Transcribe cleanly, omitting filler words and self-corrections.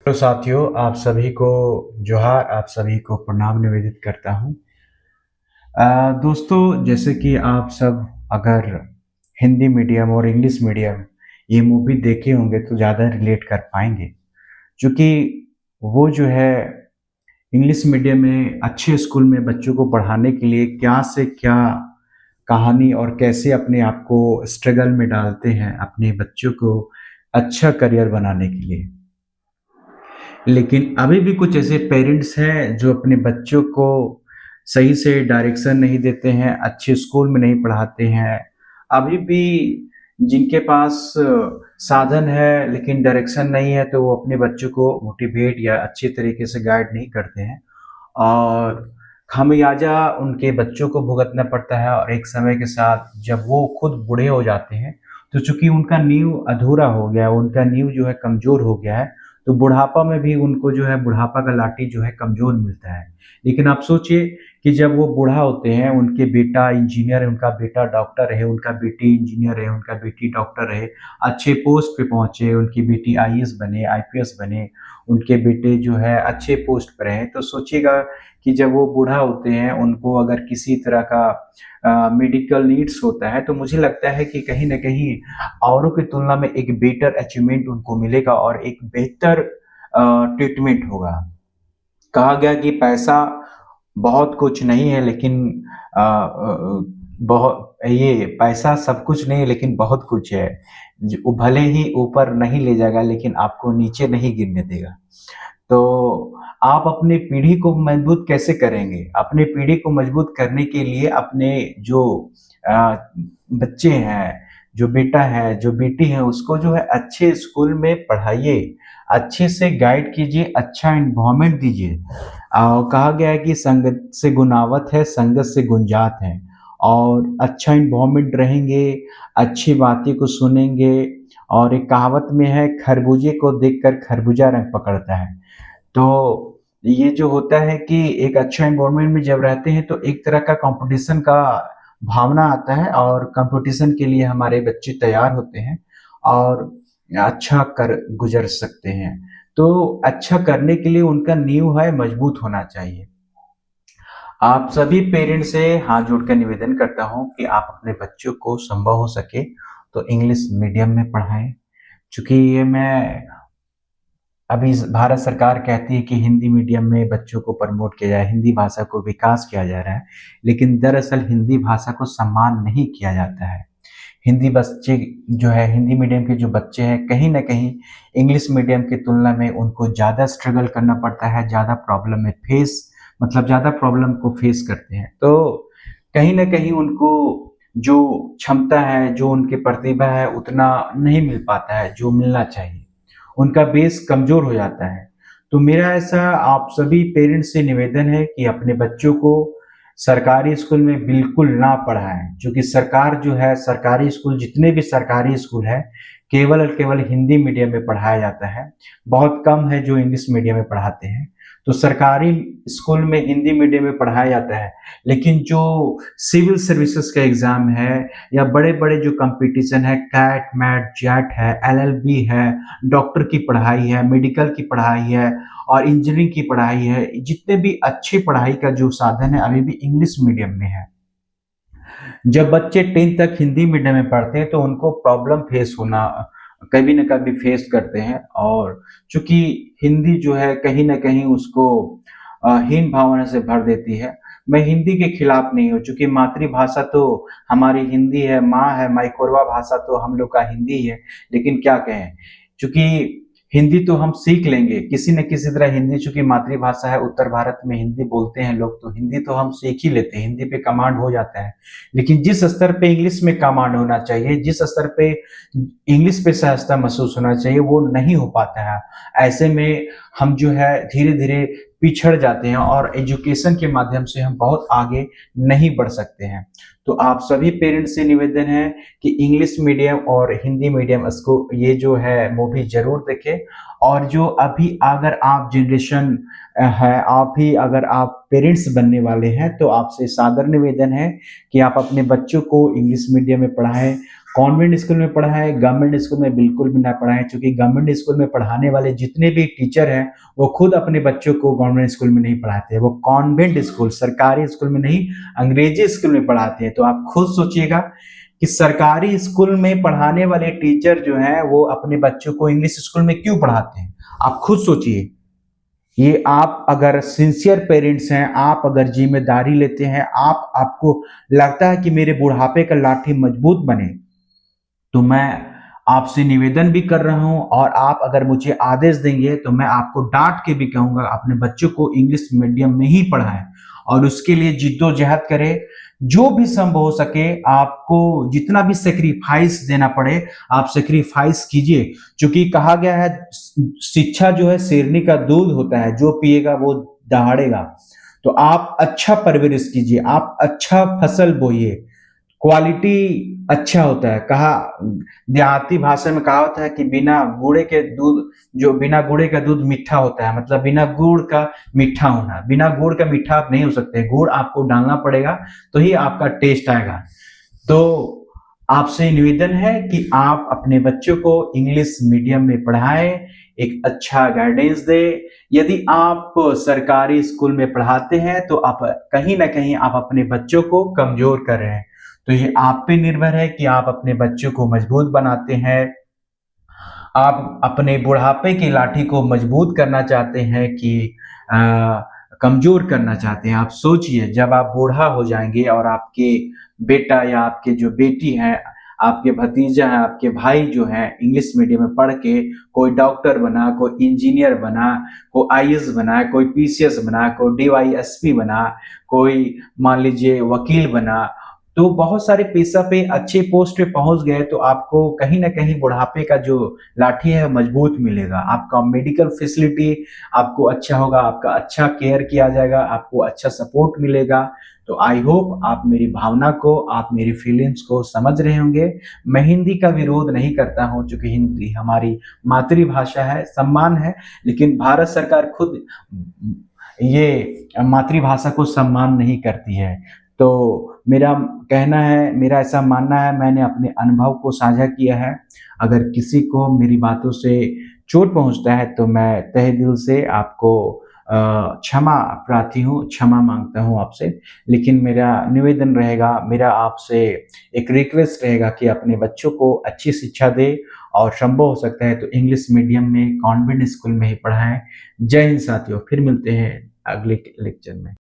तो साथियों, आप सभी को जोहार, आप सभी को प्रणाम निवेदित करता हूँ। दोस्तों, जैसे कि आप सब अगर हिंदी मीडियम और इंग्लिश मीडियम ये मूवी देखे होंगे तो ज़्यादा रिलेट कर पाएँगे। चूँकि वो जो है इंग्लिश मीडियम में अच्छे स्कूल में बच्चों को पढ़ाने के लिए क्या से क्या कहानी और कैसे अपने आप को स्ट्रगल में डालते हैं, अपने बच्चों को अच्छा करियर बनाने के लिए। लेकिन अभी भी कुछ ऐसे पेरेंट्स हैं जो अपने बच्चों को सही से डायरेक्शन नहीं देते हैं, अच्छे स्कूल में नहीं पढ़ाते हैं। अभी भी जिनके पास साधन है लेकिन डायरेक्शन नहीं है तो वो अपने बच्चों को मोटिवेट या अच्छे तरीके से गाइड नहीं करते हैं और खामियाजा उनके बच्चों को भुगतना पड़ता है और एक समय के साथ जब वो खुद बूढ़े हो जाते हैं, तो चूँकि उनका नींव अधूरा हो गया है, उनका नींव जो है कमज़ोर हो गया है, तो बुढ़ापा में भी उनको जो है बुढ़ापा का लाठी जो है कमज़ोर मिलता है। लेकिन आप सोचिए कि जब वो बूढ़ा होते हैं, उनके बेटा इंजीनियर है, उनका बेटा डॉक्टर है, उनका बेटी इंजीनियर है, उनका बेटी डॉक्टर है, अच्छे पोस्ट पे पहुँचे, उनकी बेटी आईएएस बने, आईपीएस बने, उनके बेटे जो है अच्छे पोस्ट पर हैं, तो सोचिएगा कि जब वो बूढ़ा होते हैं, उनको अगर किसी तरह का मेडिकल नीड्स होता है, तो मुझे लगता है कि कहीं न कहीं औरों की तुलना में एक बेटर अचीवमेंट उनको मिलेगा और एक बेहतर ट्रीटमेंट होगा। कहा गया कि पैसा बहुत कुछ नहीं है लेकिन बहुत ये पैसा सब कुछ नहीं है लेकिन बहुत कुछ है। वो भले ही ऊपर नहीं ले जाएगा लेकिन आपको नीचे नहीं गिरने देगा। तो आप अपनी पीढ़ी को मजबूत कैसे करेंगे? अपनी पीढ़ी को मजबूत करने के लिए अपने जो अ, बच्चे हैं, जो बेटा है, जो बेटी है, उसको जो है अच्छे स्कूल में पढ़ाइए, अच्छे से गाइड कीजिए, अच्छा एनवायरनमेंट दीजिए। कहा गया है कि संगत से गुनावत है, संगत से गुंजात है और अच्छा एनवायरनमेंट रहेंगे, अच्छी बातें को सुनेंगे और एक कहावत में है, खरबूजे को देखकर खरबूजा रंग पकड़ता है। तो ये जो होता है कि एक अच्छा एनवायरनमेंट में जब रहते हैं तो एक तरह का कॉम्पिटिशन का भावना आता है और कॉम्पिटिशन के लिए हमारे बच्चे तैयार होते हैं और अच्छा कर गुज़र सकते हैं। तो अच्छा करने के लिए उनका नींव है मजबूत होना चाहिए। आप सभी पेरेंट्स से हाथ जोड़कर निवेदन करता हूँ कि आप अपने बच्चों को संभव हो सके तो इंग्लिश मीडियम में पढ़ाएँ। चूँकि ये मैं अभी भारत सरकार कहती है कि हिंदी मीडियम में बच्चों को प्रमोट किया जाए, हिंदी भाषा को विकास किया जा रहा है, लेकिन दरअसल हिंदी भाषा को सम्मान नहीं किया जाता है। हिंदी बच्चे जो है हिंदी मीडियम के जो बच्चे हैं, कहीं न कहीं इंग्लिश मीडियम की तुलना में उनको ज़्यादा स्ट्रगल करना पड़ता है, ज़्यादा प्रॉब्लम में ज़्यादा प्रॉब्लम को फेस करते हैं। तो कहीं न कहीं उनको जो क्षमता है, जो उनकी प्रतिभा है, उतना नहीं मिल पाता है, जो मिलना चाहिए। उनका बेस कमज़ोर हो जाता है। तो मेरा ऐसा आप सभी पेरेंट्स से निवेदन है कि अपने बच्चों को सरकारी स्कूल में बिल्कुल ना पढ़ाएँ, क्योंकि सरकार जो है सरकारी स्कूल जितने भी सरकारी स्कूल हैं, केवल और केवल हिंदी मीडियम में पढ़ाया जाता है। बहुत कम है जो इंग्लिश मीडियम में पढ़ाते हैं। तो सरकारी स्कूल में हिंदी मीडियम में पढ़ाया जाता है, लेकिन जो सिविल सर्विसेज़ का एग्ज़ाम है या बड़े-बड़े जो कॉम्पिटिशन है, कैट, मैट, जैट है, एलएलबी है, डॉक्टर की पढ़ाई है, मेडिकल की पढ़ाई है और इंजीनियरिंग की पढ़ाई है, जितने भी अच्छी पढ़ाई का जो साधन है अभी भी इंग्लिश मीडियम में है। जब बच्चे 10th तक हिंदी मीडियम में पढ़ते हैं तो उनको प्रॉब्लम फेस होना कभी न कभी फेस करते हैं और चूँकि हिंदी जो है कहीं न कहीं उसको हीन भावना से भर देती है। मैं हिंदी के खिलाफ नहीं हूँ, चूँकि मातृभाषा तो हमारी हिंदी है, माँ है, माई भाषा तो हम लोग का हिंदी ही है। लेकिन क्या कहें, चूँकि हिंदी तो हम सीख लेंगे, किसी न किसी तरह हिंदी चूँकि मातृभाषा है, उत्तर भारत में हिंदी बोलते हैं लोग, तो हिंदी तो हम सीख ही लेते हैं, हिंदी पे कमांड हो जाता है। लेकिन जिस स्तर पे इंग्लिश में कमांड होना चाहिए, जिस स्तर पे इंग्लिश पे सहजता महसूस होना चाहिए, वो नहीं हो पाता है। ऐसे में हम जो है धीरे-धीरे पिछड़ जाते हैं और एजुकेशन के माध्यम से हम बहुत आगे नहीं बढ़ सकते हैं। तो आप सभी पेरेंट्स से निवेदन है कि इंग्लिश मीडियम और हिंदी मीडियम इसको ये जो है मूवी ज़रूर देखें और जो अभी अगर आप जनरेशन है, आप ही अगर आप पेरेंट्स बनने वाले हैं, तो आपसे सादर निवेदन है कि आप अपने बच्चों को इंग्लिश मीडियम में पढ़ाएँ, कॉन्वेंट स्कूल में पढ़ा है, गवर्नमेंट स्कूल में बिल्कुल भी ना पढ़ाएँ, क्योंकि गवर्नमेंट स्कूल में पढ़ाने वाले जितने भी टीचर हैं, वो खुद अपने बच्चों को गवर्नमेंट स्कूल में नहीं पढ़ाते हैं। वो कॉन्वेंट स्कूल, सरकारी स्कूल में नहीं, अंग्रेजी स्कूल में पढ़ाते हैं। तो आप खुद सोचिएगा कि सरकारी स्कूल में पढ़ाने वाले टीचर जो हैं, वो अपने बच्चों को इंग्लिश स्कूल में क्यों पढ़ाते हैं? आप खुद सोचिए। ये आप अगर सिंसियर पेरेंट्स हैं, आप अगर ज़िम्मेदारी लेते हैं, आपको लगता है कि मेरे बुढ़ापे का लाठी मजबूत बने, तो मैं आपसे निवेदन भी कर रहा हूँ, और आप अगर मुझे आदेश देंगे तो मैं आपको डाँट के भी कहूँगा अपने बच्चों को इंग्लिश मीडियम में ही पढ़ाएँ और उसके लिए जिद्दोजहद करें। जो भी संभव हो सके, आपको जितना भी सैक्रिफाइस देना पड़े, आप सैक्रिफाइस कीजिए। चूँकि कहा गया है शिक्षा जो है शेरनी का दूध होता है, जो पिएगा वो दहाड़ेगा। तो आप अच्छा परवरिश कीजिए, आप अच्छा फसल बोइए, क्वालिटी अच्छा होता है। कहा देहाती भाषा में कहावत है कि बिना गुड़े का दूध मीठा होता है, मतलब बिना गुड़ का मीठा होना। बिना गुड़ का मीठा आप नहीं हो सकते, गुड़ आपको डालना पड़ेगा तो ही आपका टेस्ट आएगा। तो आपसे निवेदन है कि आप अपने बच्चों को इंग्लिश मीडियम में पढ़ाएं, एक अच्छा गाइडेंस दें। यदि आप सरकारी स्कूल में पढ़ाते हैं तो आप कहीं ना कहीं आप अपने बच्चों को कमजोर कर रहे हैं। तो ये आप पे निर्भर है कि आप अपने बच्चों को मजबूत बनाते हैं, आप अपने बुढ़ापे की लाठी को मजबूत करना चाहते हैं कि अ, कमजोर करना चाहते हैं। आप सोचिए, जब आप बूढ़ा हो जाएंगे और आपके बेटा या आपके जो बेटी हैं, आपके भतीजा हैं, आपके भाई जो हैं इंग्लिश मीडियम में पढ़ के कोई डॉक्टर बना, कोई इंजीनियर बना, कोई आईएएस बना, कोई पीसीएस बना, कोई डीवाईएसपी बना, कोई मान लीजिए वकील बना, तो बहुत सारे पेशा पे अच्छे पोस्ट पे पहुंच गए, तो आपको कहीं ना कहीं बुढ़ापे का जो लाठी है मजबूत मिलेगा। आपका मेडिकल फैसिलिटी आपको अच्छा होगा, आपका अच्छा केयर किया जाएगा, आपको अच्छा सपोर्ट मिलेगा। तो आई होप आप मेरी भावना को, आप मेरी फीलिंग्स को समझ रहे होंगे। मैं हिंदी का विरोध नहीं करता हूं, क्योंकि हिंदी हमारी मातृभाषा है, सम्मान है। लेकिन भारत सरकार खुद ये मातृभाषा को सम्मान नहीं करती है। तो मेरा कहना है, मेरा ऐसा मानना है, मैंने अपने अनुभव को साझा किया है। अगर किसी को मेरी बातों से चोट पहुँचता है तो मैं तहे दिल से आपको क्षमा प्रार्थी हूँ, क्षमा माँगता हूँ आपसे। लेकिन मेरा निवेदन रहेगा, मेरा आपसे एक रिक्वेस्ट रहेगा कि अपने बच्चों को अच्छी शिक्षा दें, और संभव हो सकता है तो इंग्लिश मीडियम में, कॉन्वेंट स्कूल में ही पढ़ाएँ। जय हिंद साथियों, फिर मिलते हैं अगले लेक्चर में।